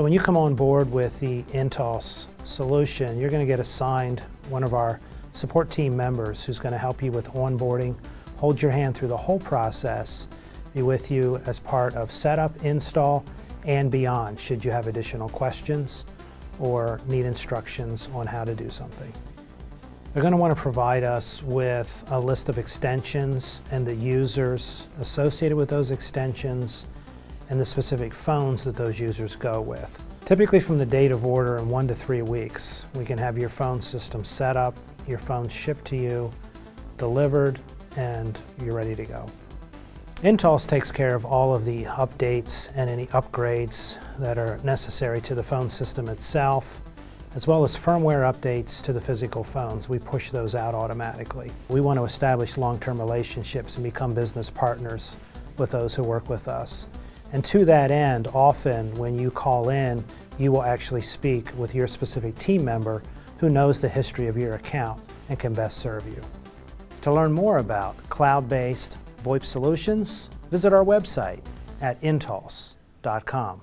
So when you come on board with the Intulse solution, you're going to get assigned one of our support team members who's going to help you with onboarding, hold your hand through the whole process, be with you as part of setup, install, and beyond should you have additional questions or need instructions on how to do something. They're going to want to provide us with a list of extensions and the users associated with those extensions and the specific phones that those users go with. Typically from the date of order in 1 to 3 weeks, we can have your phone system set up, your phone shipped to you, delivered, and you're ready to go. Intulse takes care of all of the updates and any upgrades that are necessary to the phone system itself, as well as firmware updates to the physical phones. We push those out automatically. We want to establish long-term relationships and become business partners with those who work with us. And to that end, often when you call in, you will actually speak with your specific team member who knows the history of your account and can best serve you. To learn more about cloud-based VoIP solutions, visit our website at intulse.com.